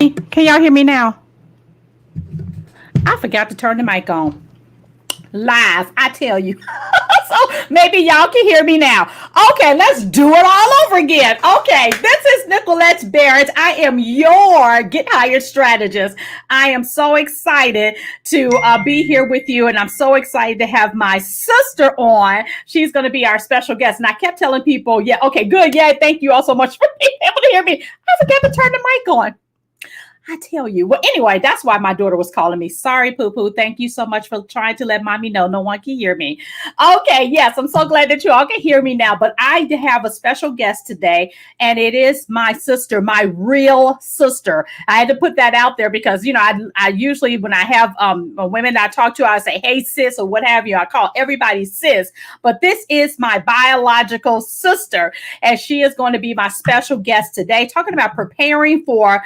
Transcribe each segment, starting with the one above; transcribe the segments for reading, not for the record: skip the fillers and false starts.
Can y'all hear me now? I forgot to turn the mic on. Live, I tell you. So maybe y'all can hear me now. Okay, let's do it all over again. Okay, this is Nickquolette Barrett. I am your Get Hired strategist. I am so excited to be here with you, and I'm so excited to have my sister on. She's going to be our special guest, and I kept telling people, yeah, okay, good, yeah, thank you all so much for being able to hear me. I forgot to turn the mic on. I tell you. Well, anyway, that's why my daughter was calling me. Sorry, Poo-Poo. Thank you so much for trying to let mommy know no one can hear me. Okay, yes, I'm so glad that you all can hear me now. But I have a special guest today, and it is my sister, my real sister. I had to put that out there because, you know, I usually, when I have women I talk to, I say, hey, sis, or what have you. I call everybody sis. But this is my biological sister, and she is going to be my special guest today, talking about preparing for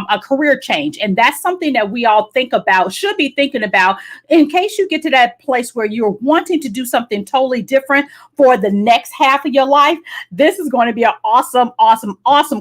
a career change. And that's something that we all think about, should be thinking about in case you get to that place where you're wanting to do something totally different for the next half of your life. This is going to be an awesome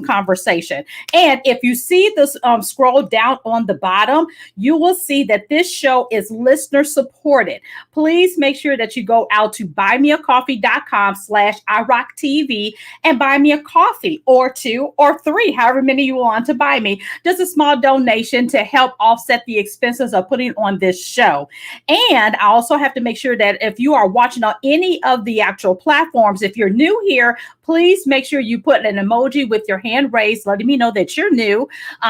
conversation. And if you see this scroll down on the bottom, you will see that this show is listener supported. Please make sure that you go out to buymeacoffee.com/iRockTV and buy me a coffee or 2 or 3, however many you want to buy me. Just a small donation to help offset the expenses of putting on this show. And I also have to make sure that if you are watching on any of the actual platforms, if you're new here, please make sure you put an emoji with your hand raised, letting me know that you're new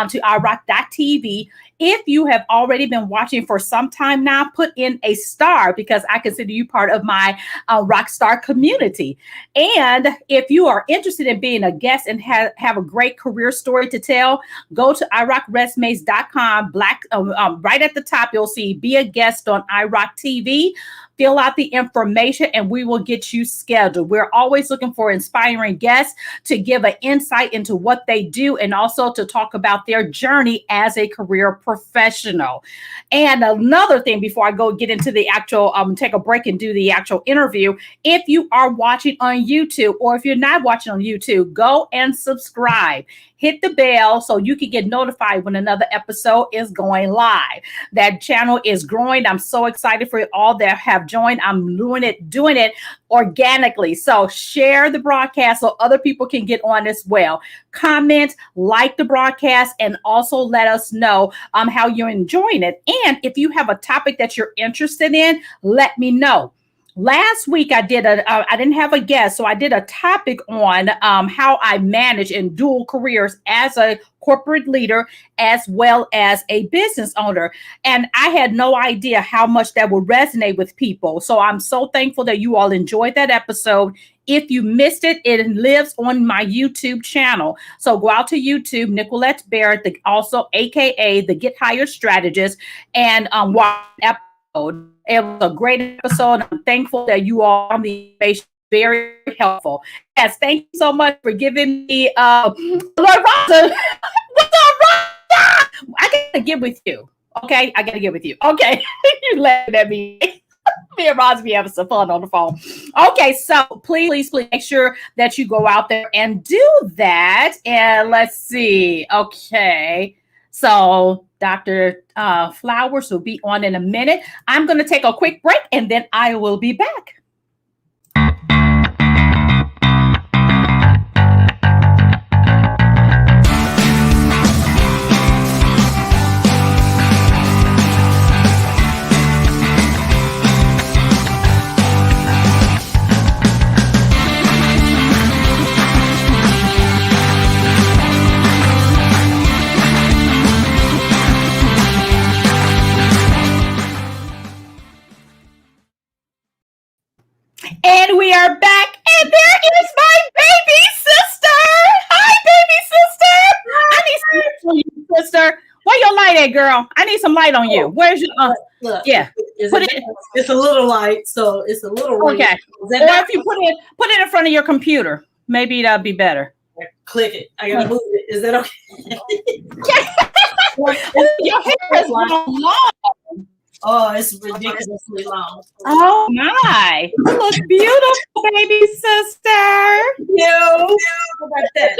to iRock.tv. If you have already been watching for some time now, put in a star because I consider you part of my rock star community. And if you are interested in being a guest and have a great career story to tell, go to iRockResumes.com. Right at the top, you'll see Be a Guest on iRock TV. Fill out the information and we will get you scheduled. We're always looking for inspiring guests to give an insight into what they do and also to talk about their journey as a career professional. And another thing before I go get into the actual, take a break and do the actual interview, if you are watching on YouTube or if you're not watching on YouTube, go and subscribe. Hit the bell so you can get notified when another episode is going live. That channel is growing. I'm so excited for all that have joined. I'm doing it organically. So share the broadcast so other people can get on as well. Comment, like the broadcast, and also let us know how you're enjoying it. And if you have a topic that you're interested in, let me know. Last week, I didn't have a guest, so I did a topic on how I manage in dual careers as a corporate leader as well as a business owner. And I had no idea how much that would resonate with people. So I'm so thankful that you all enjoyed that episode. If you missed it, it lives on my YouTube channel. So go out to YouTube, Nickquolette Barrett, also AKA the Get Hired Strategist, and watch the episode. It was a great episode. I'm thankful that you all found the information very helpful. Yes, thank you so much for giving me Lord Rosa. What's up, Rosa? I gotta get with you. Okay, I gotta get with you. Okay, you laughing at me. Me and Rosa be having some fun on the phone. Okay, so please make sure that you go out there and do that. And let's see. Okay, so Dr. Flowers will be on in a minute. I'm going to take a quick break and then I will be back. And we are back, and there is my baby sister. Hi, baby sister. I need some light on you, sister. Where your light at, girl? I need some light on you. Where's your look, yeah. It's a little light, so it's a little okay. Or if you put it in front of your computer, maybe that'll be better. Click it. I gotta move it. Is that okay? Your hair is long. Oh, it's ridiculously long. Oh my! You look beautiful, baby sister. How about that?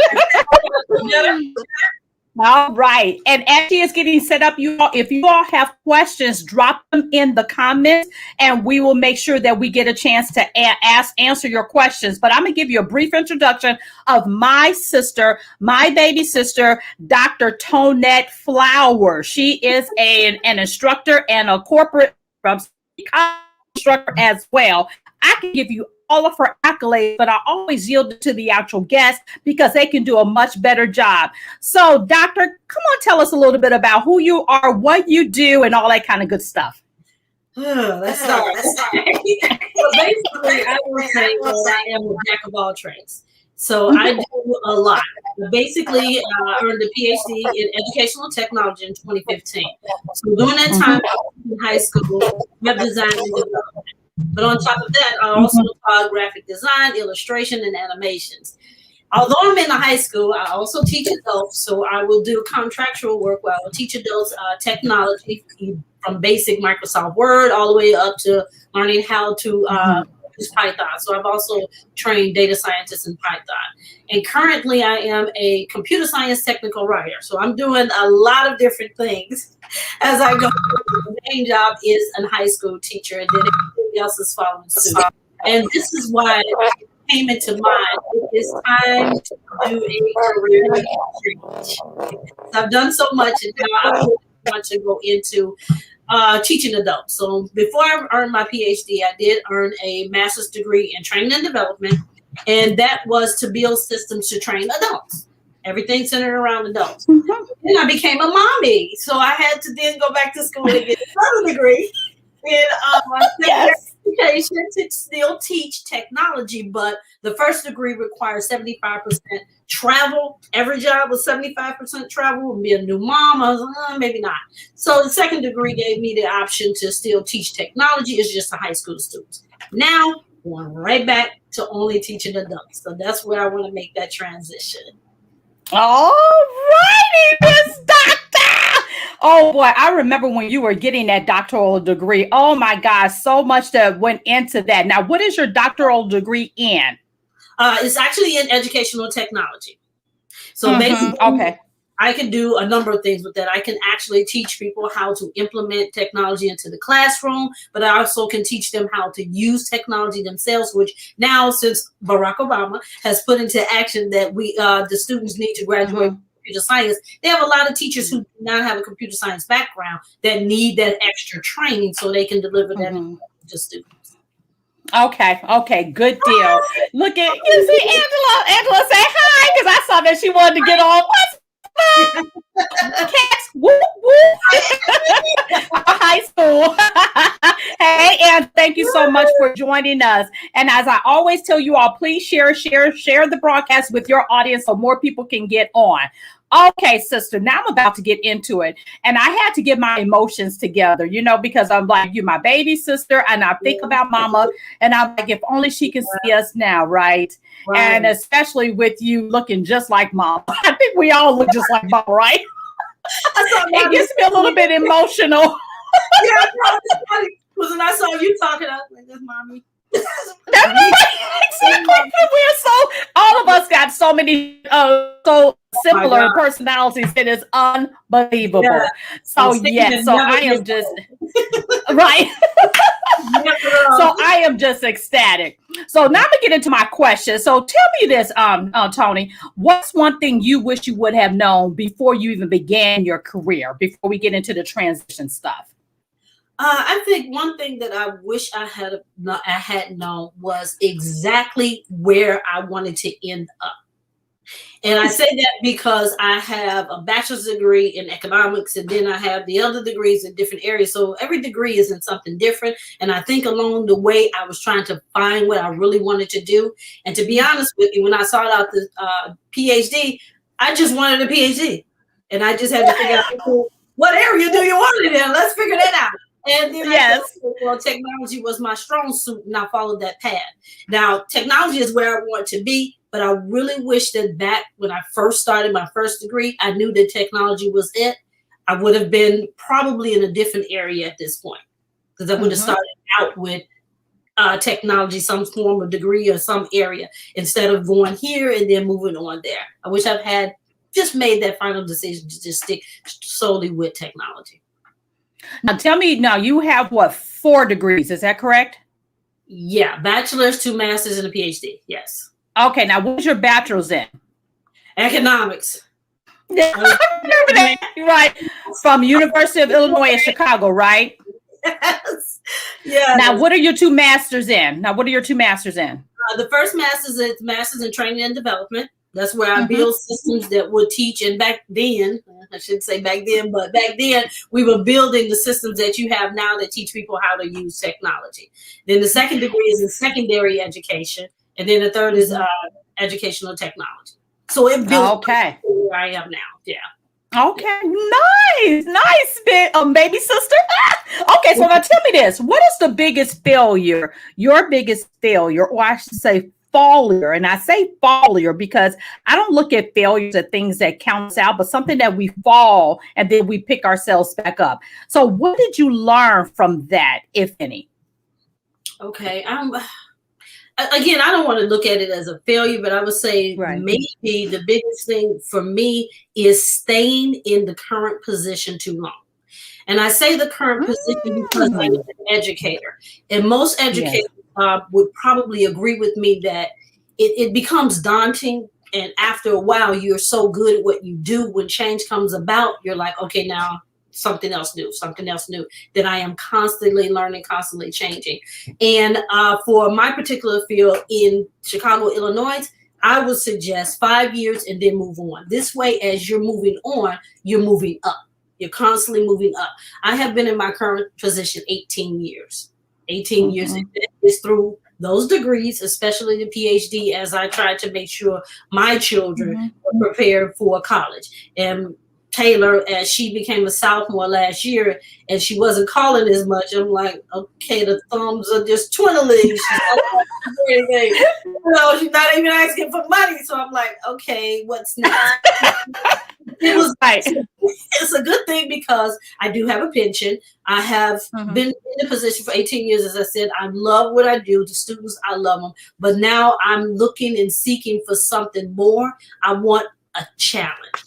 All right. And as she is getting set up, you all, if you all have questions, drop them in the comments and we will make sure that we get a chance to answer your questions. But I'm going to give you a brief introduction of my sister, my baby sister, Dr. Toinette Flower. She is an instructor and a corporate instructor as well. I can give you all of her accolades, but I always yield to the actual guests because they can do a much better job. So, Doctor, come on, tell us a little bit about who you are, what you do, and all that kind of good stuff. Let's start. So basically, I will say I am a jack of all trades. So I do a lot. Basically, I earned a Ph.D. in educational technology in 2015. So during that time, I was in high school, web design and development. But on top of that, I also taught graphic design, illustration, and animations. Although I'm in the high school, I also teach adults. So I will do contractual work where I will teach adults technology from basic Microsoft Word all the way up to learning how to use Python. So I've also trained data scientists in Python. And currently I am a computer science technical writer. So I'm doing a lot of different things as I go. The main job is a high school teacher, and then everything else is following suit. And this is why it came into mind. It is time to do a career change. I've done so much, and now I really want to go into teaching adults. So before I earned my PhD, I did earn a master's degree in training and development, and that was to build systems to train adults. Everything centered around adults. Then I became a mommy, so I had to then go back to school and get another degree in education to still teach technology. But the first degree requires 75% travel. Every job was 75% travel. And be a new mom, I was like, maybe not. So the second degree gave me the option to still teach technology. It's just a high school students. Now going right back to only teaching adults. So that's where I want to make that transition. All righty, Miss Doctor. Oh boy, I remember when you were getting that doctoral degree. Oh my gosh, so much that went into that. Now, what is your doctoral degree in? It's actually in educational technology. So basically, okay, I can do a number of things with that. I can actually teach people how to implement technology into the classroom, but I also can teach them how to use technology themselves, which now, since Barack Obama has put into action that we the students need to graduate computer science, they have a lot of teachers who do not have a computer science background that need that extra training so they can deliver that to students. Okay, good deal. Look at, you see Angela say hi, because I saw that she wanted to get on. Cats, whoop, whoop. High school. Hey, and thank you so much for joining us. And as I always tell you all, please share the broadcast with your audience so more people can get on. Okay, sister, now I'm about to get into it. And I had to get my emotions together, because I'm like, you're my baby sister. And I think about mama. And I'm like, if only she can see us now, right? And especially with you looking just like mom. I think we all look just like mom, right? It gets me a little bit emotional. Yeah, it's funny. Because when I saw you talking, I was like, this mommy. Exactly. All of us got so many so similar personalities. It is unbelievable. Yeah. So I am just right. So I am just ecstatic. So now I'm gonna get into my question. So tell me this, Tony, what's one thing you wish you would have known before you even began your career, before we get into the transition stuff? I think one thing that I wish I had known was exactly where I wanted to end up. And I say that because I have a bachelor's degree in economics, and then I have the other degrees in different areas. So every degree is in something different. And I think along the way, I was trying to find what I really wanted to do. And to be honest with you, when I sought out the PhD, I just wanted a PhD. And I just had to figure out, what area do you want it in? Let's figure that out. And then technology was my strong suit, and I followed that path. Now, technology is where I want to be, but I really wish that back when I first started my first degree, I knew that technology was it. I would have been probably in a different area at this point, because I would have started out with technology, some form of degree or some area, instead of going here and then moving on there. I wish I've had just made that final decision to just stick solely with technology. Now tell me, now you have what, 4 degrees, is that correct? Yeah, bachelor's, 2 masters, and a PhD. Yes. Okay, now what's your bachelor's in? Economics. Yeah, I remember that, right? From University of Illinois in Chicago, right? Yes. Yeah. Now, what are your 2 masters in? The first master's is Masters in Training and Development. That's where I build systems that would teach. And back then, I shouldn't say back then, but back then we were building the systems that you have now that teach people how to use technology. Then the second degree is in secondary education. And then the third is educational technology. So it built where I am now. Yeah. Okay, nice bit, baby sister. Okay, so now tell me this: what is the biggest failure? Your biggest failure, or I should say failure, and I say failure because I don't look at failures as things that count us out, but something that we fall and then we pick ourselves back up. So, what did you learn from that, if any? Okay, again, I don't want to look at it as a failure, but I would say maybe the biggest thing for me is staying in the current position too long. And I say the current position because I'm an educator. And most educators would probably agree with me that it becomes daunting. And after a while, you're so good at what you do. When change comes about, you're like, okay, now something else new, that I am constantly learning, constantly changing. And for my particular field in Chicago, Illinois, I would suggest 5 years and then move on. This way, as you're moving on, you're moving up. You're constantly moving up. I have been in my current position 18 years. 18 years is through those degrees, especially the PhD, as I try to make sure my children were prepared for college. And Taylor, as she became a sophomore last year and she wasn't calling as much, I'm like, okay, the thumbs are just twiddling. She's not even asking for money. So I'm like, okay, what's next? It's a good thing because I do have a pension. I have been in the position for 18 years. As I said, I love what I do. The students, I love them. But now I'm looking and seeking for something more. I want a challenge.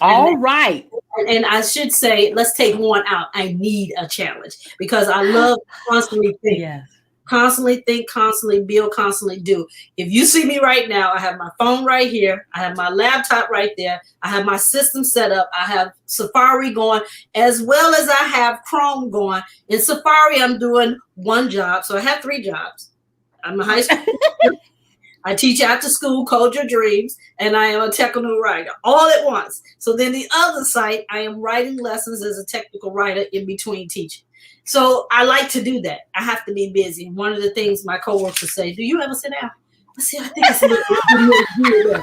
All right. And I should say, let's take one out. I need a challenge because I love constantly think. Yes. Constantly think, constantly build, constantly do. If you see me right now, I have my phone right here. I have my laptop right there. I have my system set up. I have Safari going as well as I have Chrome going. In Safari, I'm doing one job. So I have 3 jobs. I'm a high school teacher. I teach after school, Code Your Dreams, and I am a technical writer all at once. So then the other site, I am writing lessons as a technical writer in between teaching. So I like to do that. I have to be busy. One of the things my coworkers say, do you ever sit down? I say, I think it's a little bit.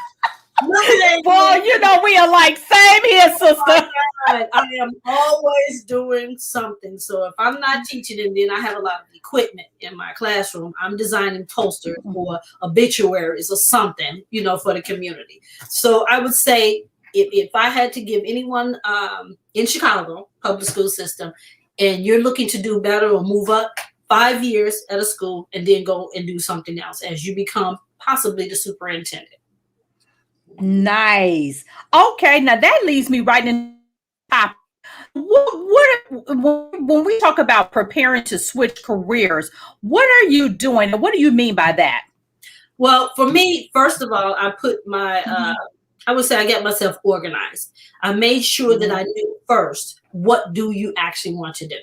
Well, you know, we are like, same here, sister. I am always doing something. So if I'm not teaching, and then I have a lot of equipment in my classroom, I'm designing posters or obituaries or something, you know, for the community. So I would say if I had to give anyone in Chicago public school system, and you're looking to do better or move up, 5 years at a school and then go and do something else as you become possibly the superintendent. Nice. Okay, now that leads me right in top. When we talk about preparing to switch careers, what are you doing and what do you mean by that? Well, for me, first of all, I put my I would say I got myself organized. I made sure that I knew first, what do you actually want to do?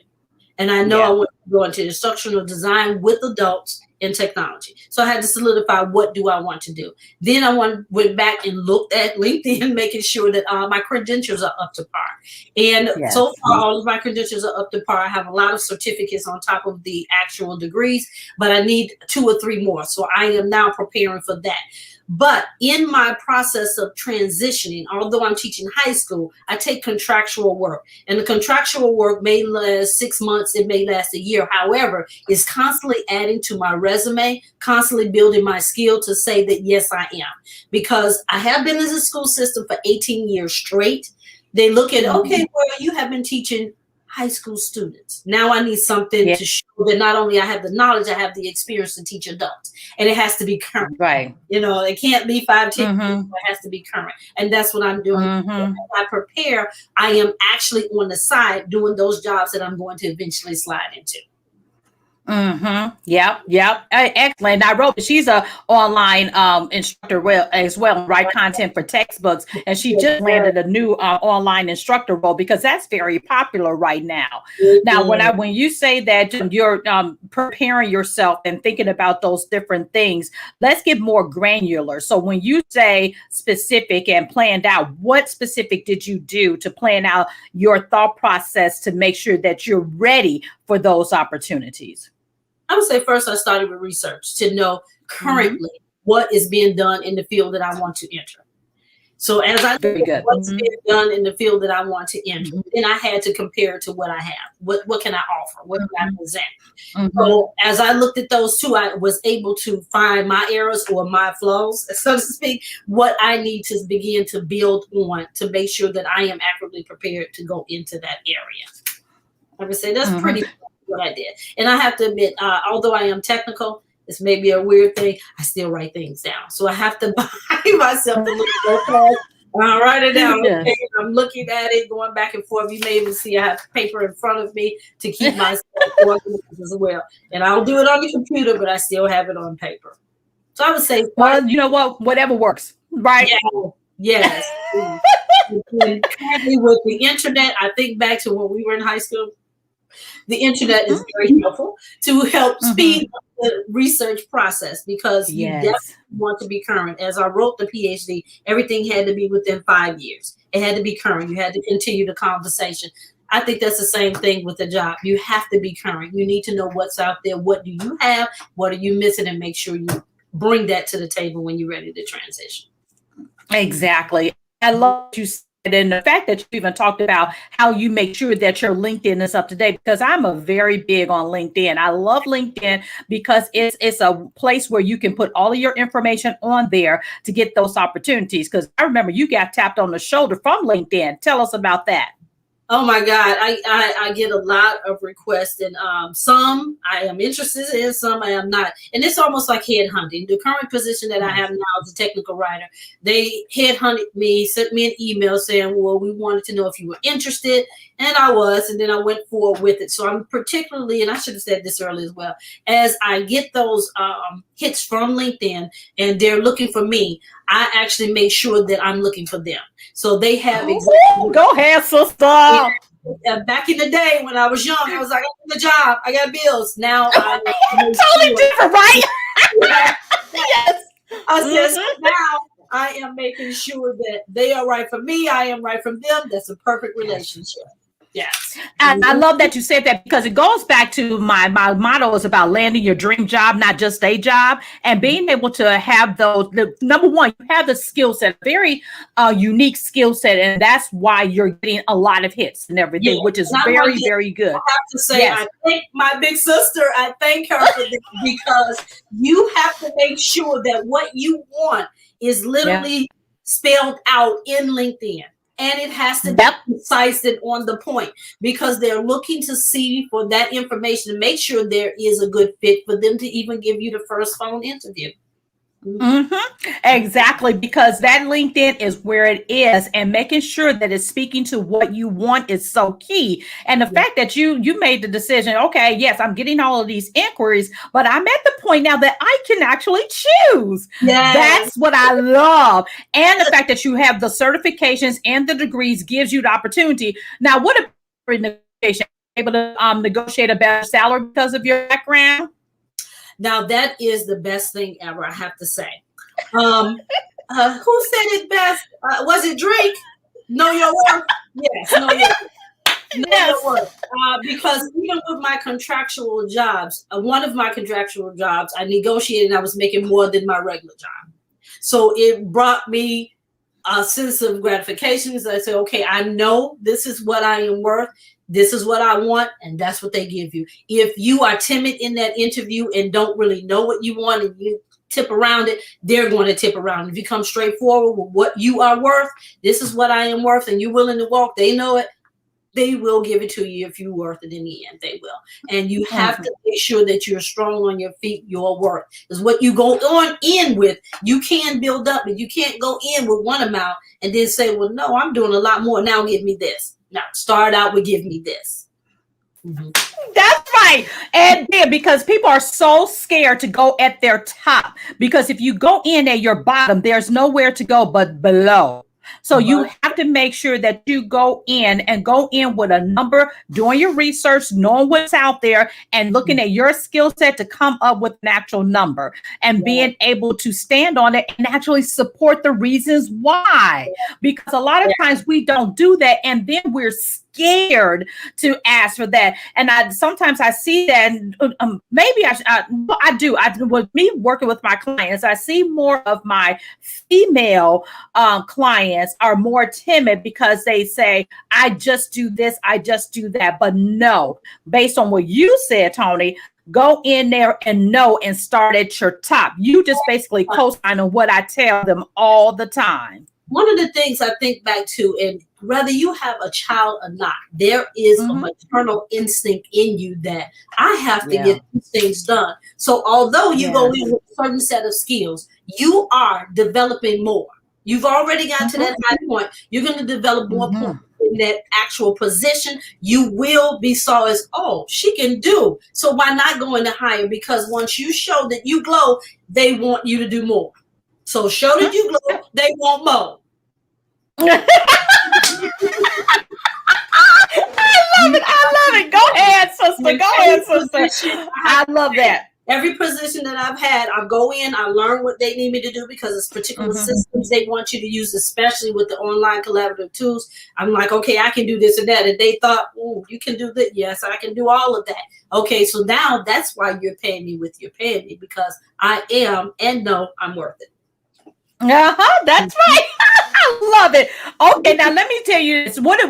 And I know I want to go into instructional design with adults in technology. So I had to solidify, what do I want to do? Then I went back and looked at LinkedIn, making sure that my credentials are up to par. And so far, all of my credentials are up to par. I have a lot of certificates on top of the actual degrees, but I need 2 or 3 more. So I am now preparing for that. But in my process of transitioning, although I'm teaching high school, I take contractual work. And the contractual work may last 6 months, it may last a year. However, it's constantly adding to my resume, constantly building my skill to say that, yes, I am. Because I have been in the school system for 18 years straight. They look at, okay, well, you have been teaching high school students. Now I need something to show that not only I have the knowledge, I have the experience to teach adults. And it has to be current. Right. You know, it can't be 5, 10 years, it has to be current. And that's what I'm doing. As I prepare, I am actually on the side doing those jobs that I'm going to eventually slide into. Yep. Excellent. I wrote she's a online instructor as well, write content for textbooks, and she just landed a new online instructor role because that's very popular right now. Now, when you say that you're preparing yourself and thinking about those different things, let's get more granular. So when you say specific and planned out, what specific did you do to plan out your thought process to make sure that you're ready for those opportunities? I would say first I started with research to know currently what is being done in the field that I want to enter. So as I look at what's being done in the field that I want to enter, then I had to compare it to what I have. What can I offer? What can I present? So as I looked at those two, I was able to find my errors or my flaws, so to speak, what I need to begin to build on to make sure that I am accurately prepared to go into that area. I would say that's pretty what I did. And I have to admit, although I am technical, it's maybe a weird thing, I still write things down. So I have to buy myself to look at that. I'll write it down. Okay? I'm looking at it, going back and forth. You may even see I have paper in front of me to keep myself organized as well. And I'll do it on the computer, but I still have it on paper. So I would say, well, you know what? Whatever works, right? Yes. And currently with the internet, I think back to when we were in high school. The internet is very helpful to help speed up the research process because you definitely want to be current. As I wrote the PhD, everything had to be within 5 years. It had to be current. You had to continue the conversation. I think that's the same thing with the job. You have to be current. You need to know what's out there. What do you have? What are you missing? And make sure you bring that to the table when you're ready to transition. Exactly. I love what you said. And the fact that you even talked about how you make sure that your LinkedIn is up to date, because I'm a very big on LinkedIn. I love LinkedIn because it's a place where you can put all of your information on there to get those opportunities. Because I remember you got tapped on the shoulder from LinkedIn. Tell us about that. Oh my God, I get a lot of requests, and some I am interested in, some I am not. And it's almost like headhunting. The current position that I have now as a technical writer, they headhunted me, sent me an email saying, well, we wanted to know if you were interested. And I was, and then I went forward with it. So I'm particularly, and I should have said this earlier as well, as I get those hits from LinkedIn and they're looking for me, I actually make sure that I'm looking for them. So they have go ahead, sister. Back in the day when I was young, I was like, I got a job, I got bills. Now I'm totally different, right? Yes. I said, so now I am making sure that they are right for me, I am right for them. That's a perfect relationship. Yes. And I love that you said that because it goes back to my motto is about landing your dream job, not just a job, and being able to have those. Number one, you have the skill set, very unique skill set, and that's why you're getting a lot of hits and everything, which is very, very good. I have to say, I thank my big sister. I thank her for this because you have to make sure that what you want is literally spelled out in LinkedIn. And it has to be concise and on the point because they're looking to see for that information to make sure there is a good fit for them to even give you the first phone interview. Exactly, because that LinkedIn is where it is, and making sure that it's speaking to what you want is so key. And the fact that you made the decision, okay, yes, I'm getting all of these inquiries, but I'm at the point now that I can actually choose. That's what I love. And the fact that you have the certifications and the degrees gives you the opportunity. Now, what about negotiation? Able to negotiate a better salary because of your background? Now that is the best thing ever, I have to say. Who said it best? Was it Drake? Know your worth? Yes, know your worth. Because even with my contractual jobs, one of my contractual jobs, I negotiated and I was making more than my regular job. So it brought me a sense of gratification. I said, okay, I know this is what I am worth. This is what I want, and that's what they give you. If you are timid in that interview and don't really know what you want and you tip around it, they're going to tip around. If you come straightforward with what you are worth, this is what I am worth, and you're willing to walk, they know it, they will give it to you if you're worth it in the end. They will. And you have to make sure that you're strong on your feet. Your worth is what you go on in with. You can build up, but you can't go in with one amount and then say, well, no, I'm doing a lot more. Now give me this. Now start out with give me this. That's right. And then because people are so scared to go at their top, because if you go in at your bottom, there's nowhere to go but below. So you have to make sure that you go in with a number, doing your research, knowing what's out there, and looking at your skill set to come up with an actual number and being able to stand on it and actually support the reasons why. Because a lot of times we don't do that, and then we're scared to ask for that. And sometimes I see that, and maybe I do. With me working with my clients, I see more of my female clients are more timid because they say, I just do this, I just do that. But no, based on what you said, Tony, go in there and know and start at your top. You just basically co-sign on what I tell them all the time. One of the things I think back to, and whether you have a child or not, there is a maternal instinct in you that I have to get these things done. So although you go in with a certain set of skills, you are developing more. You've already gotten to that high point. You're going to develop more points in that actual position. You will be saw as, oh, she can do. So why not go into higher? Because once you show that you glow, they want you to do more. So show that you glow, they want more. I love it. Go ahead, sister. I love that. Every position that I've had, I go in, I learn what they need me to do because it's particular systems they want you to use, especially with the online collaborative tools. I'm like, okay, I can do this and that. And they thought, oh, you can do that. Yes, I can do all of that. Okay, so now that's why you're paying me because I am and know I'm worth it. That's right. I love it. Okay, now let me tell you this. What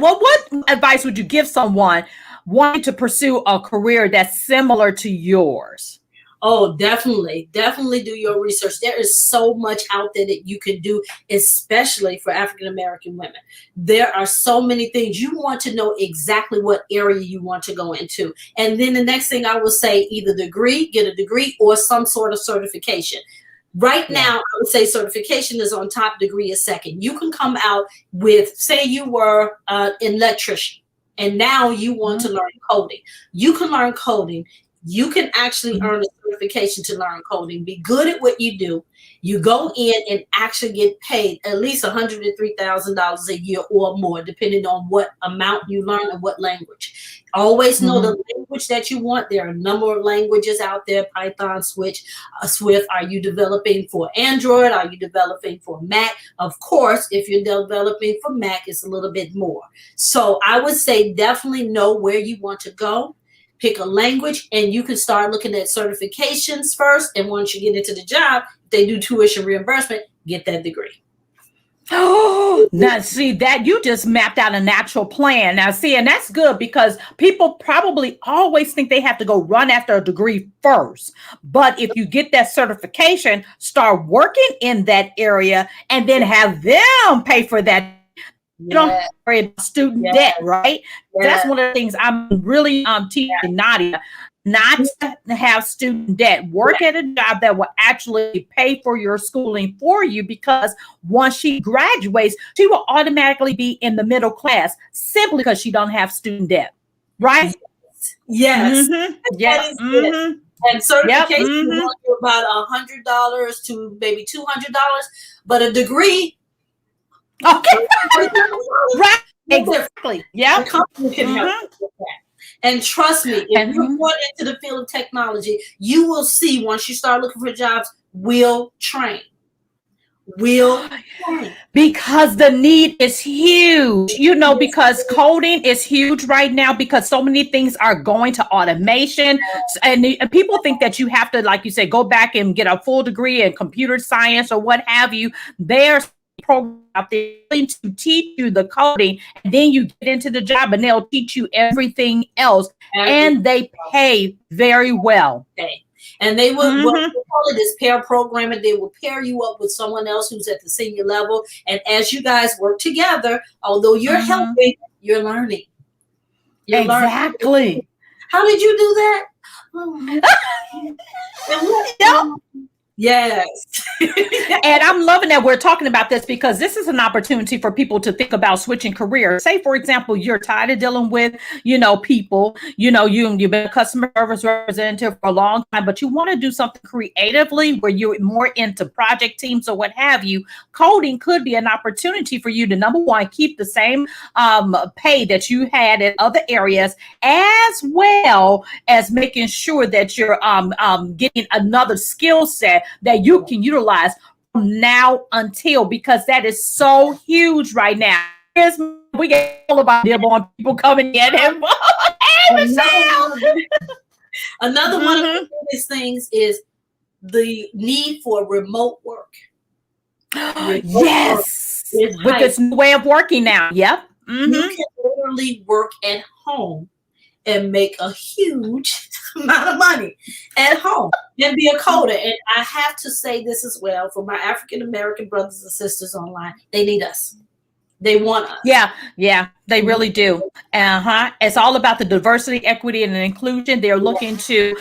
advice would you give someone wanting to pursue a career that's similar to yours? Oh, definitely do your research. There is so much out there that you can do, especially for African-American women. There are so many things. You want to know exactly what area you want to go into. And then the next thing I would say, either get a degree or some sort of certification. Right now, I would say certification is on top, degree is second. You can come out with, say you were an electrician, and now you want to learn coding. You can learn coding. You can actually earn a certification to learn coding. Be good at what you do. You go in and actually get paid at least $103,000 a year or more, depending on what amount you learn and what language. Always know the language that you want. There are a number of languages out there, Python, Swift. Are you developing for Android? Are you developing for Mac? Of course, if you're developing for Mac, it's a little bit more. So I would say definitely know where you want to go. Pick a language, and you can start looking at certifications first. And once you get into the job, they do tuition reimbursement, get that degree. Oh, now see that you just mapped out a natural plan. Now see, and that's good because people probably always think they have to go run after a degree first. But if you get that certification, start working in that area and then have them pay for that. You don't have to worry about student debt, right? That's one of the things I'm really teaching Nadia, not to have student debt. Work at a job that will actually pay for your schooling for you, because once she graduates, she will automatically be in the middle class simply because she don't have student debt, right? Yes. And certification will be about $100 to maybe $200, but a degree. Okay. Right. Exactly. Yeah. The company can help with that. And trust me, if you're going into the field of technology, you will see once you start looking for jobs, we'll train. Because the need is huge, because coding is huge right now, because so many things are going to automation. And people think that you have to, like you said, go back and get a full degree in computer science or what have you. There's program out there to teach you the coding, and then you get into the job and they'll teach you everything else, and they pay very well. Okay. And they will what we call it is pair programming. They will pair you up with someone else who's at the senior level, and as you guys work together, although you're helping, you're learning. You're exactly. learning. How did you do that? And what? Yep. Yes. And I'm loving that we're talking about this because this is an opportunity for people to think about switching careers. Say, for example, you're tired of dealing with, people, you've been a customer service representative for a long time, but you want to do something creatively where you're more into project teams or what have you. Coding could be an opportunity for you to, number one, keep the same pay that you had in other areas, as well as making sure that you're getting another skill set that you can utilize from now until, because that is so huge right now. We get all about dearborn people coming in and another one of the biggest things is the need for remote work. Yes, with this new way of working now. Yep. You can literally work at home and make a huge amount of money at home and be a coder. And I have to say this as well for my African American brothers and sisters online. They need us. They want us. Yeah, they really do. It's all about the diversity, equity, and inclusion. They're looking to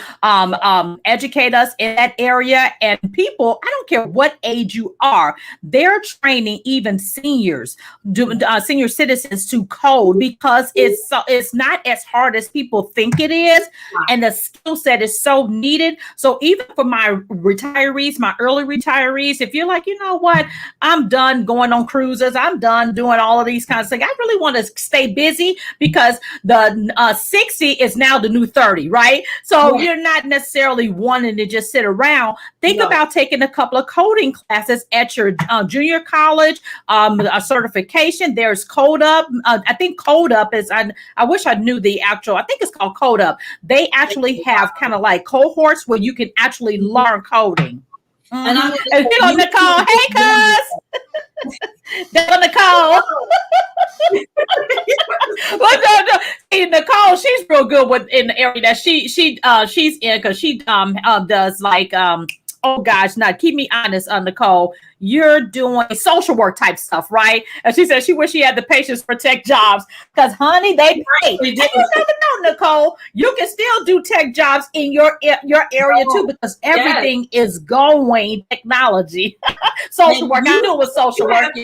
educate us in that area. And people, I don't care what age you are, they're training even seniors, senior citizens to code, because it's not as hard as people think it is. And the skill set is so needed. So even for my retirees, my early retirees, if you're like, you know what, I'm done going on cruises, I'm done doing all of these kinds of things, I really want to stay busy, because the 60 is now the new 30, right? So you're not necessarily wanting to just sit around. Think about taking a couple of coding classes at your junior college, a certification. There's Code Up. I think Code Up is, I wish I knew the actual, I think it's called Code Up. They actually have kind of like cohorts where you can actually learn coding. And I'm on Nicole. Hey, cuz. That's Nicole. See, Nicole, she's real good in the area that she's in, because she does like oh gosh, now keep me honest, Nicole. You're doing social work type stuff, right? And she said she wish she had the patience for tech jobs, because honey, they pay. And you never know, Nicole, you can still do tech jobs in your area too, because everything is going technology. Social work. I knew it was social work.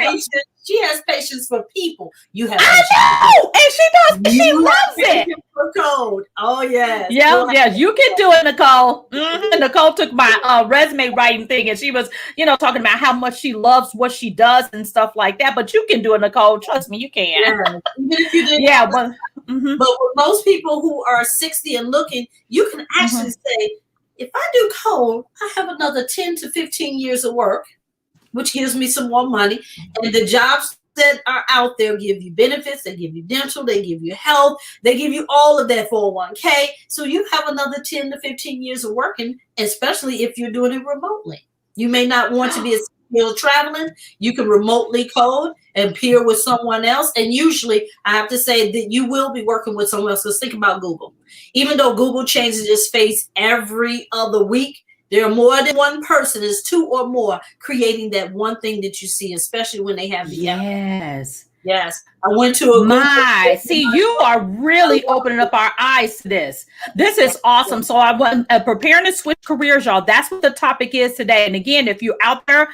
She has patience for people. You have patience. I know, and she does. She loves it. For code. Oh yes. Yes, you can do it, Nicole. Nicole took my resume writing thing, and she was, talking about how much she loves what she does and stuff like that. But you can do it, Nicole. Trust me, you can. Yeah. Even if you didn't. Yeah, but with most people who are 60 and looking, you can actually say, if I do code, I have another 10 to 15 years of work, which gives me some more money. And the jobs that are out there give you benefits, they give you dental, they give you health, they give you all of that 401k. So you have another 10 to 15 years of working, especially if you're doing it remotely. You may not want to be traveling. You can remotely code and peer with someone else. And usually I have to say that you will be working with someone else, because think about Google. Even though Google changes its face every other week, there are more than one person. There's two or more creating that one thing that you see, especially when they have the Yes. I went to a see, you are really opening up our eyes to this. This is awesome. So I want preparing to switch careers, y'all. That's what the topic is today. And again, if you're out there,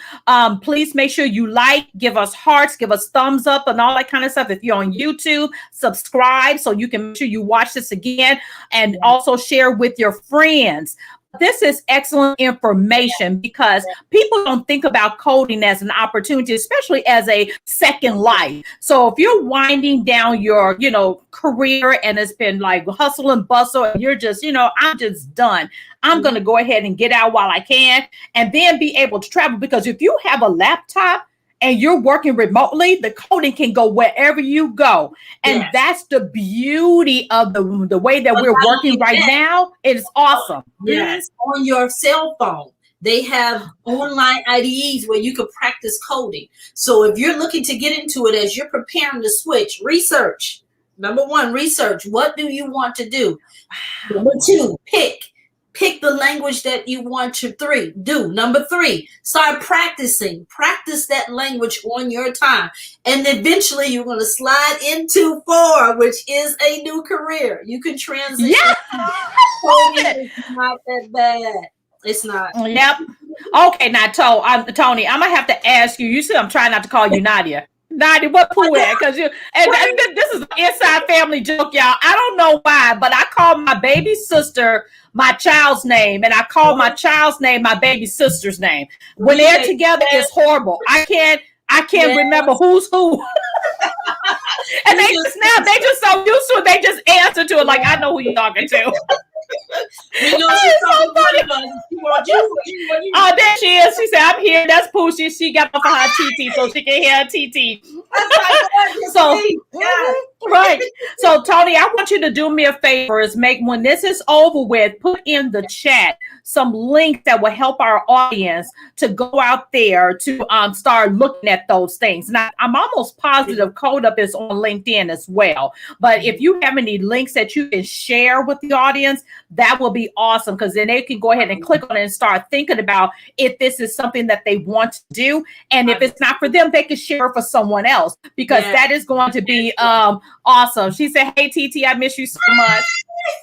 please make sure you give us hearts, give us thumbs up and all that kind of stuff. If you're on YouTube, subscribe so you can make sure you watch this again, and also share with your friends. This is excellent information, because people don't think about coding as an opportunity, especially as a second life. So if you're winding down your, career, and it's been like hustle and bustle, and you're just, I'm just done, I'm going to go ahead and get out while I can, and then be able to travel. Because if you have a laptop and you're working remotely, the coding can go wherever you go. And that's the beauty of the way that we're working right now. It is awesome. Yes, on your cell phone. They have online IDEs where you can practice coding. So if you're looking to get into it, as you're preparing to switch, research. Number one, research. What do you want to do? Number two, pick. Pick the language that you want to do. Number 3, start practicing. Practice that language on your time. And eventually you're going to slide into 4, which is a new career. You can transition. Yeah. It's not that bad. It's not. Yep. Okay, now, Tony, I'm going to have to ask you. You see, I'm trying not to call you Nadia. Nadia, what poo at? Because this is an inside family joke, y'all. I don't know why, but I call my baby sister my child's name, and I call my child's name my baby sister's name. When they're together, it's horrible. I can't remember who's who. And they just so used to it, they just answer to it like, I know who you're talking to. You know, she's so funny. Oh, there she is. She said, I'm here. That's Pooh. She got off of her TT so she can hear her TT. So, right. So, Tony, I want you to do me a favor is when this is over with, put in the chat some links that will help our audience to go out there to start looking at those things. Now, I'm almost positive Code Up is on LinkedIn as well. But if you have any links that you can share with the audience, that will be awesome, because then they can go ahead and click on it and start thinking about if this is something that they want to do. And if it's not for them, they can share it for someone else, because that is going to be awesome. She said, hey, TT, I miss you so much.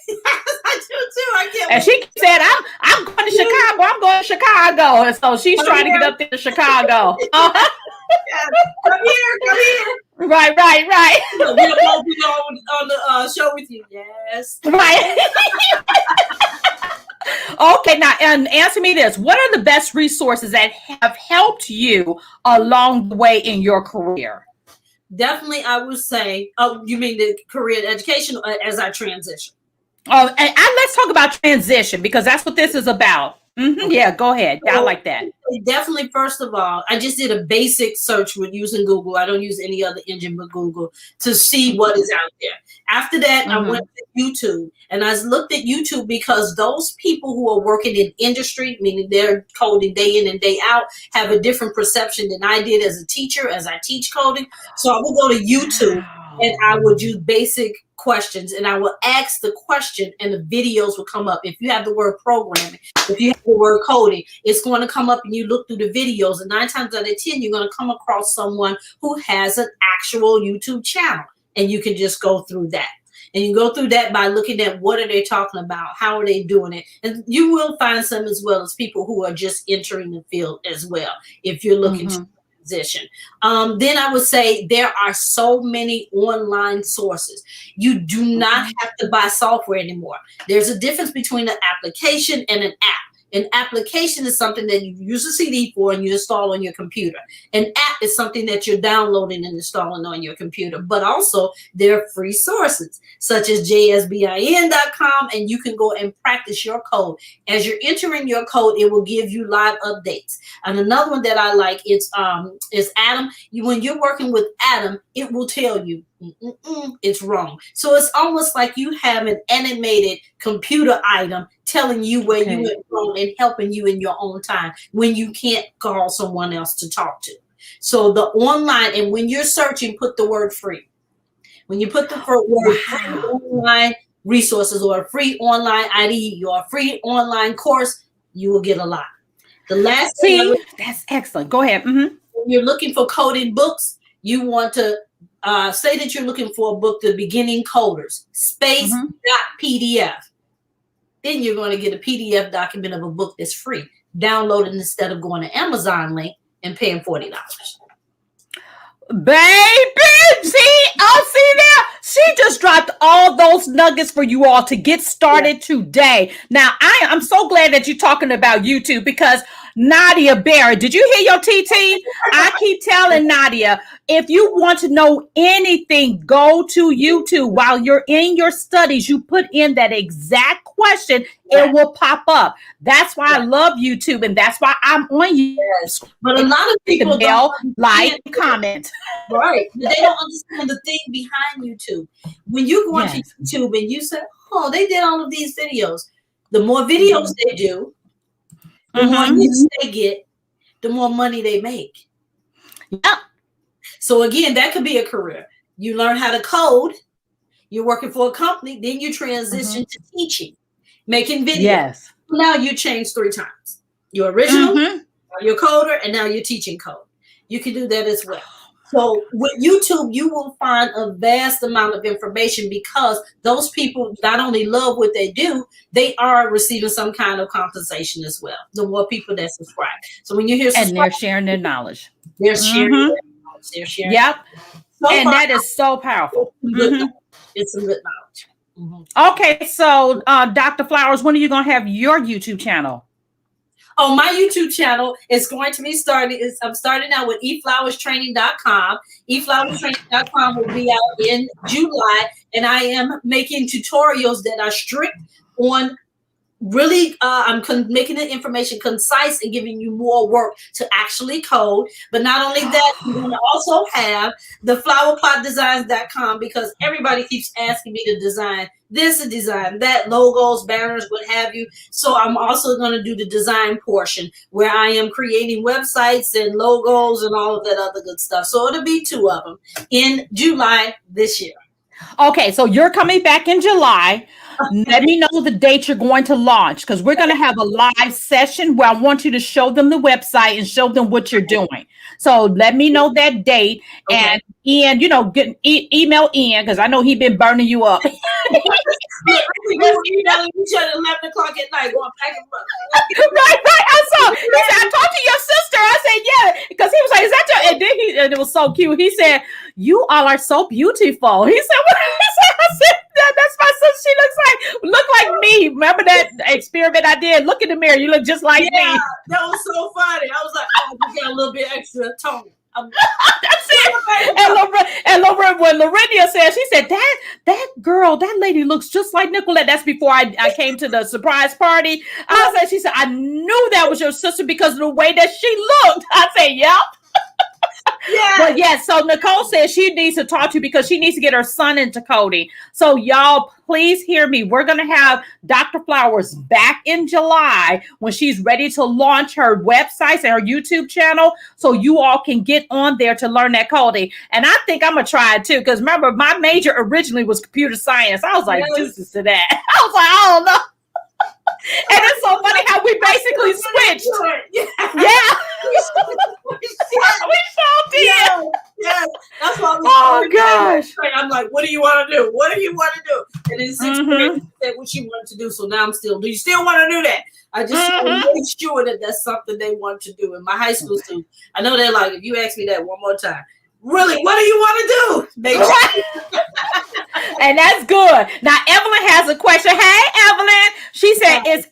I do too. I can't. And she said, I'm going to Chicago. I'm going to Chicago. And so she's trying to get up there to Chicago. Come here. Right. We'll both be on the show with you. Yes. Right. Okay, now, and answer me this. What are the best resources that have helped you along the way in your career? Definitely, I would say, you mean the career education as I transition? Oh, and let's talk about transition, because that's what this is about. Mm-hmm. Yeah, go ahead. I like that. Definitely, first of all, I just did a basic search with using Google. I don't use any other engine but Google to see what is out there. After that, I went to YouTube, and I looked at YouTube because those people who are working in industry, meaning they're coding day in and day out, have a different perception than I did as a teacher, as I teach coding. So I would go to YouTube and I would use basic questions, and I will ask the question and the videos will come up. If you have the word programming, if you have the word coding, it's going to come up, and you look through the videos, and 9 times out of 10 you're going to come across someone who has an actual YouTube channel, and you can just go through that. And you go through that by looking at what are they talking about, how are they doing it, and you will find some as well as people who are just entering the field as well if you're looking to position. Then I would say there are so many online sources. You do not have to buy software anymore. There's a difference between an application and an app. An application is something that you use a CD for and you install on your computer. An app is something that you're downloading and installing on your computer. But also there are free sources such as jsbin.com, and you can go and practice your code. As you're entering your code, it will give you live updates. And another one that I like is Atom. When you're working with Atom, it will tell you it's wrong. So it's almost like you have an animated computer item telling you where you went wrong and helping you in your own time when you can't call someone else to talk to. So the online, and when you're searching, put the word free. When you put the word free online resources, or a free online IDE, or a free online course, you will get a lot. The last thing, that's excellent. Go ahead. When you're looking for coding books, you want to say that you're looking for a book, The Beginning Coders, space.pdf. Then you're going to get a PDF document of a book that's free. Download it instead of going to Amazon link and paying $40. Baby, see there? She just dropped all those nuggets for you all to get started today. Now, I'm so glad that you're talking about YouTube, because Nadia Barrett, did you hear your TT? I keep telling Nadia, if you want to know anything, go to YouTube. While you're in your studies, you put in that exact question, it will pop up. That's why I love YouTube, and that's why I'm on YouTube. Yes. But a lot of people don't like, comment. Right. But they don't understand the thing behind YouTube. When you go onto YouTube and you say, oh, they did all of these videos. The more videos they do, the more hits they get, the more money they make. Yeah. So again, that could be a career. You learn how to code, you're working for a company, then you transition to teaching, making videos. Yes. Now you change 3 times. Your original, your coder, and now you're teaching code. You can do that as well. So with YouTube, you will find a vast amount of information because those people not only love what they do, they are receiving some kind of compensation as well. The more people that subscribe. So when you hear and they're sharing their knowledge. they're sharing their knowledge. They're sharing. Yep. So and far, that is so powerful. It's some good knowledge. Okay, so Dr. Flowers, when are you going to have your YouTube channel? Oh, my YouTube channel is going to be starting. I'm starting out with eflowerstraining.com. eflowerstraining.com will be out in July, and I am making tutorials that are strict on really, I'm making the information concise and giving you more work to actually code. But not only that, I'm going to also have the flowerpotdesigns.com because everybody keeps asking me to design this and design that, logos, banners, what have you. So I'm also going to do the design portion where I am creating websites and logos and all of that other good stuff. So it'll be 2 of them in July this year. Okay, so you're coming back in July. Let me know the date you're going to launch because we're going to have a live session where I want you to show them the website and show them what you're doing. So let me know that date. Okay. And Ian, email Ian because I know he's been burning you up. Emailing each other at 11 o'clock at night going back and forth. Right. I saw. He said, I talked to your sister. I said, yeah, because he was like, is that your? And then and it was so cute. He said, you all are so beautiful. He said, what? I said, that's my sister. She look like me. Remember that experiment I did? Look in the mirror. You look just like me. That was so funny. I was like, oh, you got a little bit extra tone. That's it. And when Lorinda said, she said, that girl, that lady looks just like Nickquolette. That's before I came to the surprise party. She said, I knew that was your sister because of the way that she looked. I said, yep. Yeah. But yeah, so Nicole says she needs to talk to you because she needs to get her son into coding. So y'all, please hear me. We're going to have Dr. Flowers back in July when she's ready to launch her websites and her YouTube channel. So you all can get on there to learn that coding. And I think I'm going to try it too. Because remember, my major originally was computer science. I was like, deuces to that. I was like, I don't know. And it's so funny how we basically switched. Yeah. We sure did. Yes. That's why gosh. I'm like, what do you want to do? What do you want to do? And in 6th grade, she said what she wanted to do. So now I'm still, do you still want to do that? I just made sure that that's something they want to do. In my high school students, I know they're like, if you ask me that one more time, really, what do you want to do? Make sure. And that's good. Now, Evelyn has a question. Hey, Evelyn. She said, is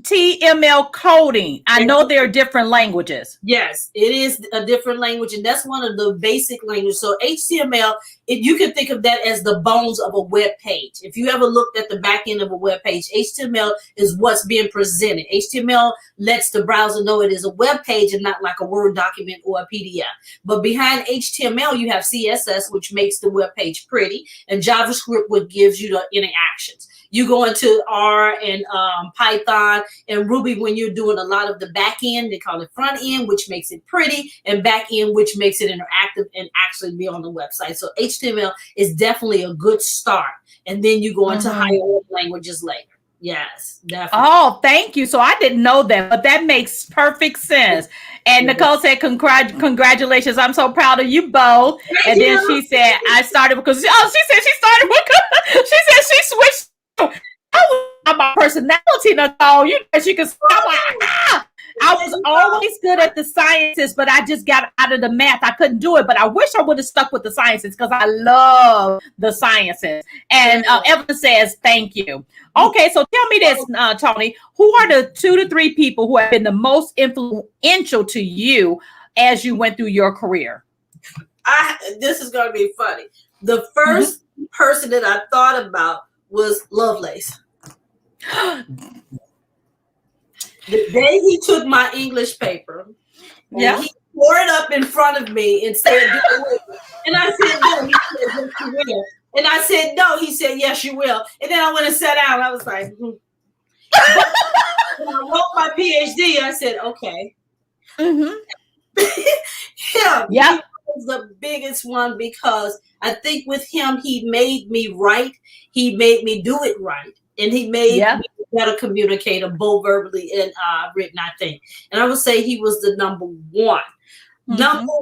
HTML coding? I know there are different languages. Yes, it is a different language. And that's one of the basic languages. So HTML, you can think of that as the bones of a web page. If you ever looked at the back end of a web page, HTML is what's being presented. HTML lets the browser know it is a web page and not like a Word document or a PDF. But behind HTML, you have CSS, which makes the web page pretty, and JavaScript, which gives you the interactions. You go into R and Python and Ruby when you're doing a lot of the back end. They call it front end, which makes it pretty, and back end, which makes it interactive and actually be on the website. So HTML is definitely a good start. And then you go into higher languages later. Yes, definitely. Oh, thank you. So I didn't know that, but that makes perfect sense. And Nicole said, congratulations. I'm so proud of you both. And then she said, I started because, she said she started because she said she switched. My personality, Nicole. She could stop. I was always good at the sciences, but I just got out of the math. I couldn't do it, but I wish I would have stuck with the sciences because I love the sciences. And Evelyn says, thank you. Okay, so tell me this, Tony. Who are the 2 to 3 people who have been the most influential to you as you went through your career? This is going to be funny. The first person that I thought about was Lovelace. The day he took my English paper, and he tore it up in front of me and said, and I said, no. He said, yes, you will. And I said, no. He said, yes, you will. And then I went and sat down. I was like, When I wrote my Ph.D., I said, okay. Yeah. He was the biggest one because I think with him, he made me right. He made me do it right. And he made me better communicator, both verbally and written, I think. And I would say he was the number one. Number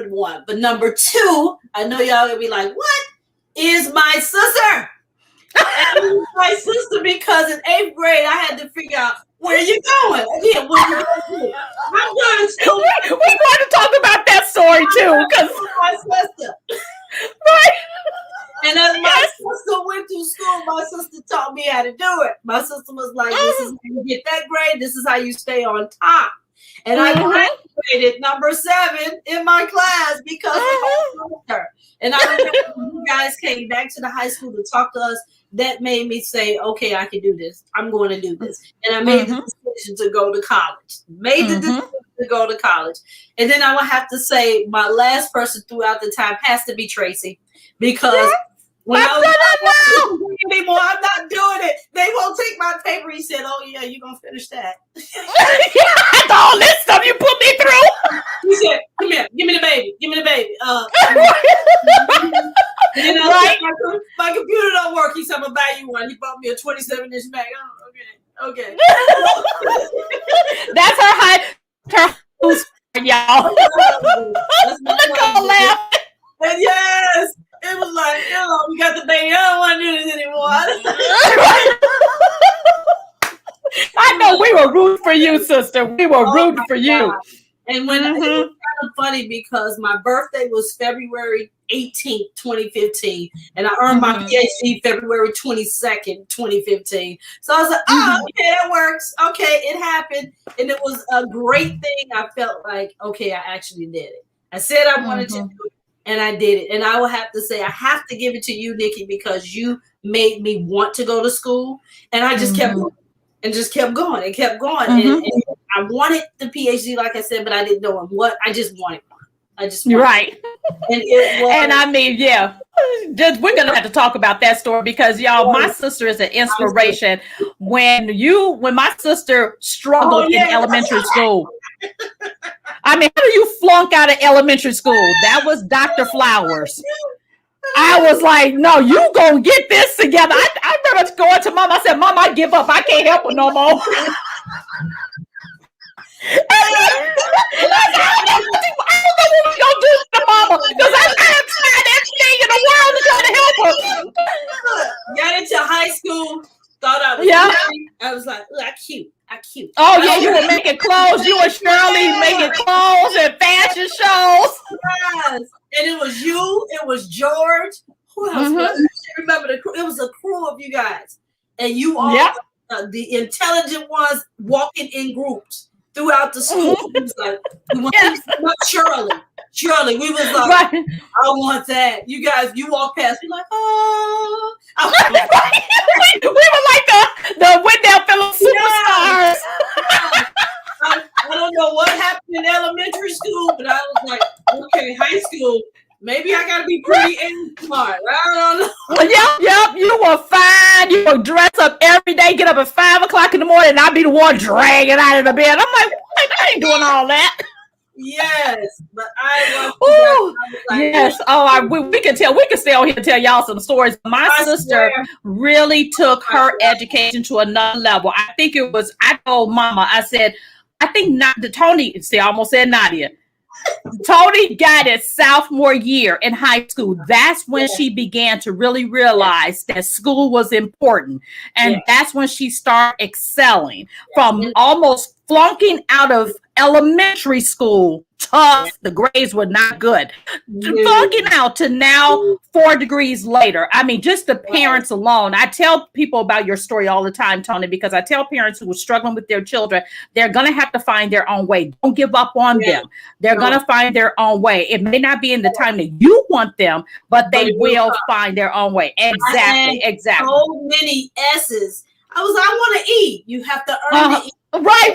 one. But number two, I know y'all gonna be like, what? Is my sister. And my sister, because in 8th grade, I had to figure out, where are you going? Again, what are you going to do? I'm going to school. We're going to talk about that story too, because my sister. Right. And as my sister went through school, my sister taught me how to do it. My sister was like, this is how you get that grade. This is how you stay on top. And I graduated number 7 in my class because of her. And I remember when you guys came back to the high school to talk to us, that made me say, okay, I can do this. I'm going to do this. And I made the decision to go to college. And then I would have to say my last person throughout the time has to be Tracy, because when I was anymore, I'm not doing it. They won't take my paper. He said, oh yeah, you're going to finish that. All this stuff you put me through. He said, come here, give me the baby. You know, my computer don't work. He said, I'm gonna buy you one. He bought me a 27-inch Mac. Oh, okay. That's her high, y'all. Look at laugh. And yes, it was like, we got the baby. I don't want to do this anymore. I know we were rooting for you, sister. We were rooting for you. And when it was kind of funny because my birthday was February 18th, 2015, and I earned my Ph.D. February 22nd, 2015. So I was like, oh, okay, that works. Okay, it happened. And it was a great thing. I felt like, okay, I actually did it. I said I wanted to do it, and I did it. And I will have to say, I have to give it to you, Nikki, because you made me want to go to school. And I just kept going and just kept going and kept going. And I wanted the PhD, like I said, but I didn't know what. I just wanted one. And it was, and I mean, we're gonna have to talk about that story because y'all, my sister is an inspiration. When my sister struggled in elementary school, I mean, how do you flunk out of elementary school? That was Dr. Flowers. I was like, no, you gonna get this together. I remember going to Mom. I said, Mom, I give up. I can't help her no more. I don't know what we're gonna do to Mama because I have tried everything in the world to try to help her. Got into high school, thought I was pretty. I was like, I cute. Oh yeah, you were making clothes. You and Shirley making clothes and fashion shows. Yes, and it was you. It was George. Who else? I remember it was a crew of you guys, and you all, the intelligent ones, walking in groups throughout the school. It was like, we want Shirley. We was like, I want that. You guys, you walk past, you're like, oh. We were like the Wendell Phillips superstars. I don't know what happened in elementary school, but I was like, okay, high school, maybe I gotta be pretty and smart. I don't know. Yep. You were fine. You would dress up every day, get up at 5 o'clock in the morning, and I'd be the one dragging out of the bed. I'm like, I ain't doing all that. Yes, but I was like, yes. Oh, we can tell. We can stay on here and tell y'all some stories. My sister really took her education to another level. I think it was. I told Mama. I said, I think not the Tony. See, I almost said Nadia. Tony got it sophomore year in high school. That's when she began to really realize that school was important. And that's when she started excelling from almost flunking out of elementary school. Tough. The grades were not good. Flunking out to now 4 degrees later. I mean, just the parents alone. I tell people about your story all the time, Tony, because I tell parents who are struggling with their children, they're going to have to find their own way. Don't give up on them. They're going to find their own way. It may not be in the time that you want them, but they will find their own way. Exactly. So many S's. I want to eat. You have to earn the eat. Right.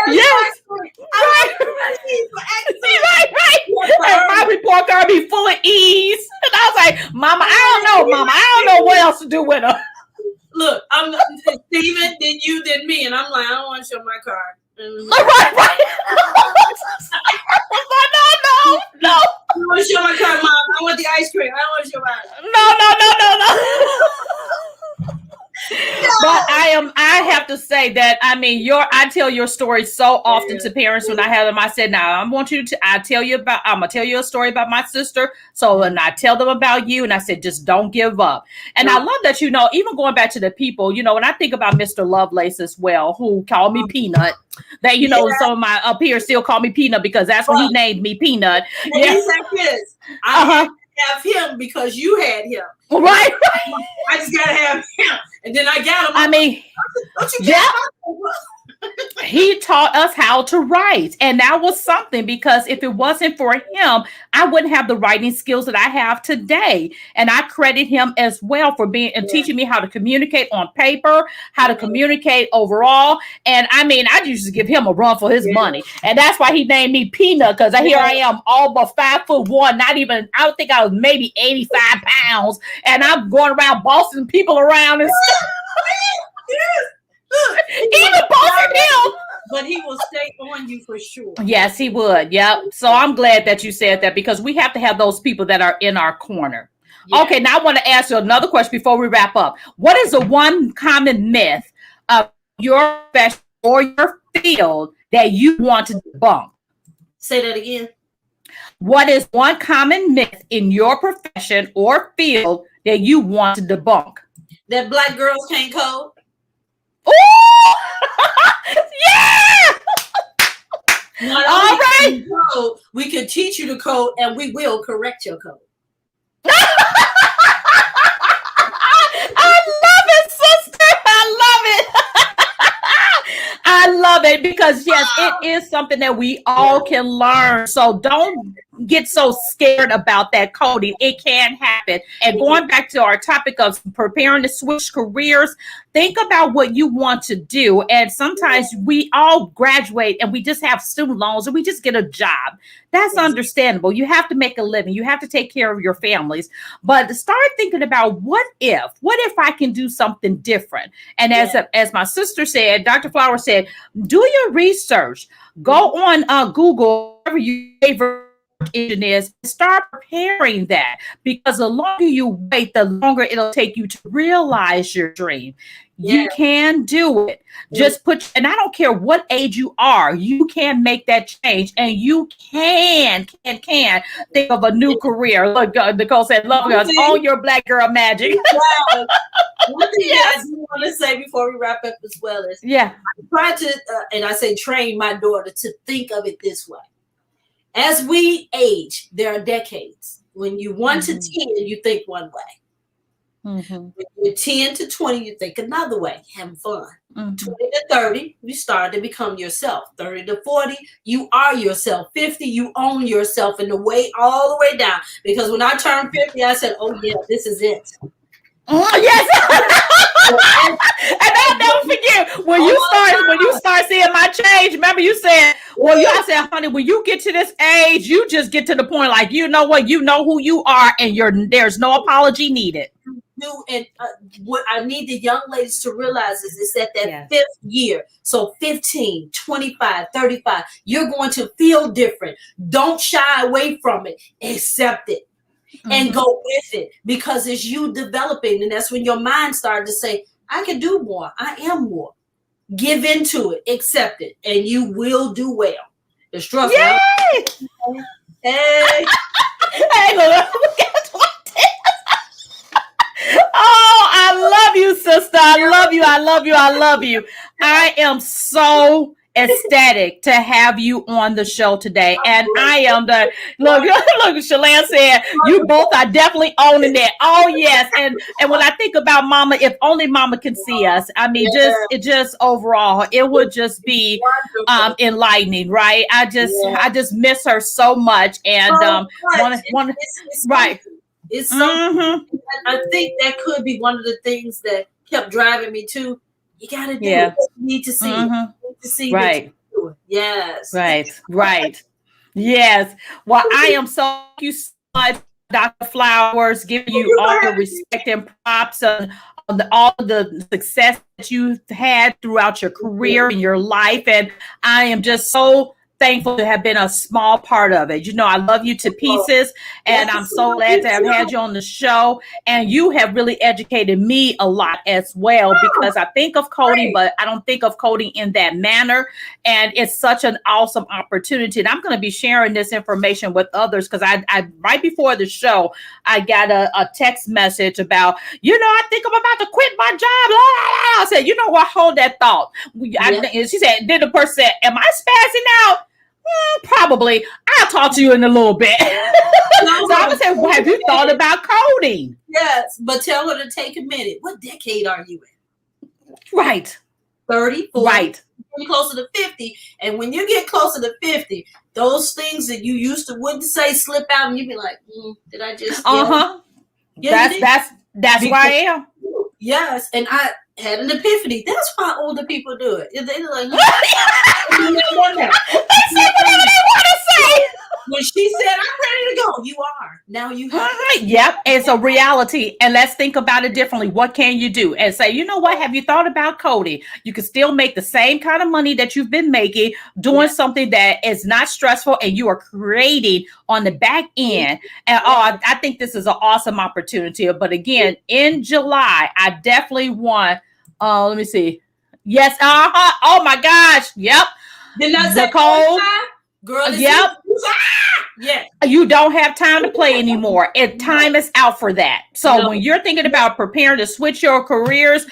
Yes. Right. And my report card be full of E's. And I was like, Mama, I don't know what else to do with her. Look, I'm Steven, then you, then me. And I'm like, I don't want to show my card. Right. No. I want to show my card, Mom. I want the ice cream. I don't want to show my No. But I have to say that, I mean, I tell your story so often to parents when I have them. I said, now I'm going to tell you about, I'm going to tell you a story about my sister. So, and I tell them about you, and I said, just don't give up. And I love that, you know, even going back to the people, you know, when I think about Mr. Lovelace as well, who called me Peanut, that, you know, some of my peers still call me Peanut because that's what he named me, Peanut. Yeah. He's like this. I have him because you had him. Right. I just gotta have him, and then I got him. I mean, don't you get he taught us how to write, and that was something, because if it wasn't for him, I wouldn't have the writing skills that I have today. And I credit him as well for being and teaching me how to communicate on paper, how to communicate overall. And I mean, I used to give him a run for his money, and that's why he named me Peanut, because here I am, all but 5'1", not even, I would think I was maybe 85 pounds, and I'm going around bossing people around and stuff. Even bossing him. But he will stay on you for sure. Yes, he would. Yep. So I'm glad that you said that, because we have to have those people that are in our corner. Yeah. Okay, now I want to ask you another question before we wrap up. What is the one common myth of your profession or your field that you want to debunk? Say that again. What is one common myth in your profession or field that you want to debunk? That Black girls can't code. Ooh! Yeah! Not all right. Code, we can teach you the code, and we will correct your code. I love it, sister. I love it. I love it, because yes, it is something that we all can learn. So don't get so scared about that coding. It can happen. And going back to our topic of preparing to switch careers, think about what you want to do. And sometimes we all graduate and we just have student loans and we just get a job. That's understandable. You have to make a living. You have to take care of your families. But start thinking about what if I can do something different? And as my sister said, Dr. Flower said, do your research. Go on Google, whatever your favorite engine is, start preparing that, because the longer you wait, the longer it'll take you to realize your dream. You can do it. Just and I don't care what age you are, you can make that change, and you can think of a new career. Look, Nicole said, love guns, all your Black girl magic. Wow. One thing I do want to say before we wrap up as well is, I try to, and I say train my daughter to think of it this way. As we age, there are decades. When you 1 to 10, you think one way. When you're 10 to 20, you think another way, having fun. 20 to 30, you start to become yourself. 30 to 40, you are yourself. 50, you own yourself, and the way all the way down. Because when I turned 50, I said, oh yeah, this is it. Yes. And I'll never forget when you start seeing my change. Remember, you said, I said, honey, when you get to this age, you just get to the point, like, you know what, you know who you are, and there's no apology needed. And what I need the young ladies to realize is that fifth year, so 15, 25, 35, you're going to feel different. Don't shy away from it. Accept it. And go with it, because it's you developing, and that's when your mind started to say, I can do more. I am more. Give into it, accept it, and you will do well. It's trust. Yay! Hey. Oh, I love you, sister. I love you. I love you. I love you. I am so ecstatic to have you on the show today. And I am look, Shalane said, you both are definitely owning it. Oh yes. And when I think about Mama, if only Mama can see us, I mean, just overall, it would just be enlightening, right? I just miss her so much. And it's something. I think that could be one of the things that kept driving me to. You got to do it. You need to see it. You need to see right. It. Yes. Right. Yes. Well, I am so thank you so much, Dr. Flowers, giving you all the respect and props on all the success that you've had throughout your career and your life. And I am just so thankful to have been a small part of it. You know, I love you to pieces, and I'm so glad to have had you on the show. And you have really educated me a lot as well, because I think of coding, but I don't think of coding in that manner. And it's such an awesome opportunity. And I'm going to be sharing this information with others, because I right before the show, I got a text message about, I think I'm about to quit my job. I said, you know what? Hold that thought. She said, then the person said, am I spazzing out? Probably. I'll talk to you in a little bit. So I would say, well, have you thought about coding? Yes, but tell her to take a minute. What decade are you in? Right. 30, 40, right. Closer to 50. And when you get closer to 50, those things that you used to wouldn't say slip out, and you'd be like, did I just? That's why I am. Yes, and I had an epiphany. That's why older people do it. They're like, that's what they want to say. When she said, I'm ready to go, you are. Now you have. Yep, it's a reality. And let's think about it differently. What can you do? And say, you know what? Have you thought about coding? You can still make the same kind of money that you've been making, doing something that is not stressful, and you are creating on the back end. And I think this is an awesome opportunity. But again, in July, I definitely want, let me see. Yes. Oh my gosh. Yep. Did I say Nicole? Girl, yep. Yes. You don't have time to play anymore. Time is out for that. So when you're thinking about preparing to switch your careers,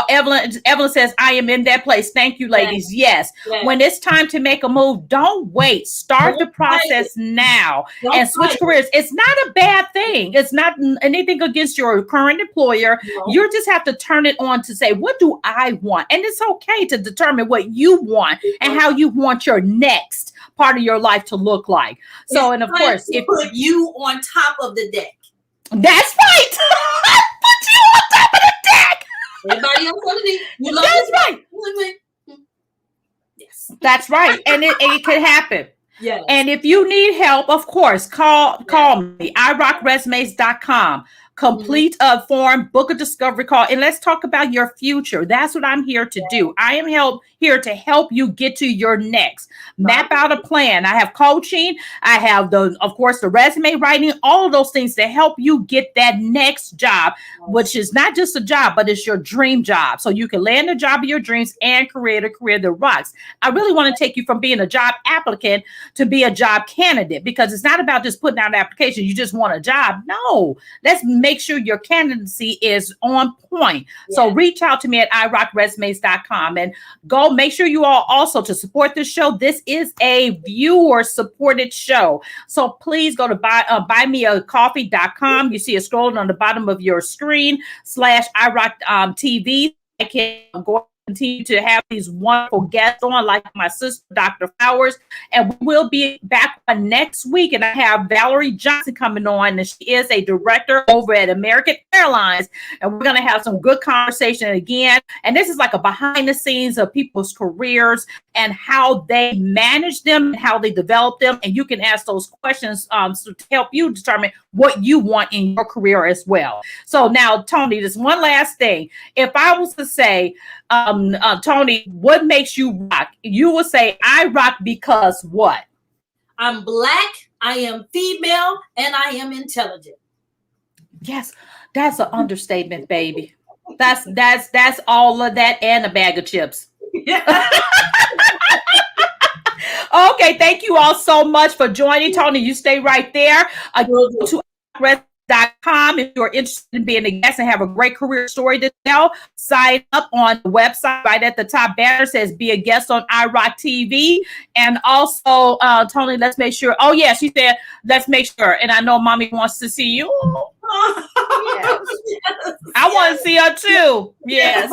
Evelyn says, I am in that place. Thank you, ladies. Yes. When it's time to make a move, don't wait. Start the process now and switch careers. It's not a bad thing. It's not anything against your current employer. You just have to turn it on to say, what do I want? And it's okay to determine what you want and how you want your next part of your life to look like. So, and of course, if put you on top of the deck. That's right. Put you on top of the deck. Everybody else underneath. That's right. Yes. That's right. And it can happen. Yes. And if you need help, of course, call me. iRockResumes.com. Complete a form, book a discovery call, and let's talk about your future. That's what I'm here to do. I am here to help you get to your next. Map out a plan. I have coaching. I have of course, the resume writing, all of those things to help you get that next job, which is not just a job, but it's your dream job. So you can land the job of your dreams and create a career that rocks. I really want to take you from being a job applicant to be a job candidate, because it's not about just putting out an application. You just want a job. No, let's make sure your candidacy is on point. So reach out to me at iRockResumes.com and go make sure you all also to support this show. This is a viewer supported show. So please go to buymeacoffee.com. You see it scrolling on the bottom of your screen /iRock TV. I can go continue to have these wonderful guests on, like my sister, Dr. Flowers, and we will be back on next week. And I have Valerie Johnson coming on, and she is a director over at American Airlines, and we're going to have some good conversation again. And this is like a behind the scenes of people's careers and how they manage them and how they develop them. And you can ask those questions to help you determine what you want in your career as well. So now, Tony, this one last thing. If I was to say, Tony, what makes you rock? You will say, I rock because what? I'm Black, I am female, and I am intelligent. Yes, that's an understatement, baby. That's all of that and a bag of chips. Okay, thank you all so much for joining. Tony, you stay right there. Go to .com if you're interested in being a guest and have a great career story to tell. Sign up on the website. Right at the top banner says be a guest on iRock TV. And also, Tony, let's make sure. Oh yeah, she said let's make sure. And I know Mommy wants to see you. Yes. I want to see her too. Yes.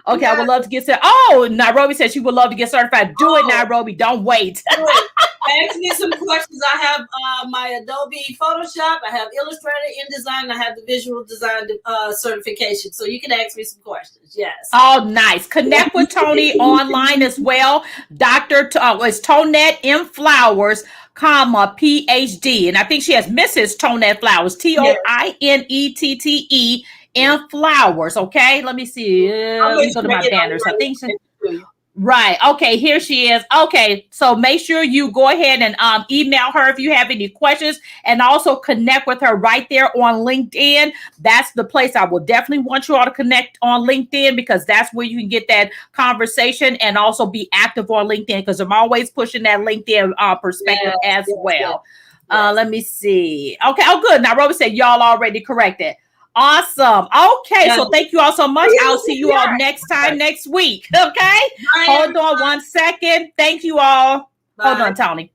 Okay, I would love to get started. Oh, Nairobi said she would love to get certified. Do it, Nairobi. Don't wait. Ask me some questions. I have my Adobe Photoshop. I have Illustrator, InDesign. I have the visual design certification. So you can ask me some questions. Yes. Oh, nice. Connect with Tony online as well. It's Toinette M Flowers, Ph.D. And I think she has Mrs. Toinette Flowers, TOINETTE M Flowers. Okay, let me see. Let me go to my banners. I think. Right. Okay. Here she is. Okay. So make sure you go ahead and email her if you have any questions, and also connect with her right there on LinkedIn. That's the place I will definitely want you all to connect on LinkedIn, because that's where you can get that conversation and also be active on LinkedIn, because I'm always pushing that LinkedIn perspective as well. Let me see. Okay. Oh, good. Now, Robert said y'all already corrected. Awesome. Okay. So thank you all so much. I'll see you all next time next week. Okay. Hold on one second. Thank you all. Hold on, Tony.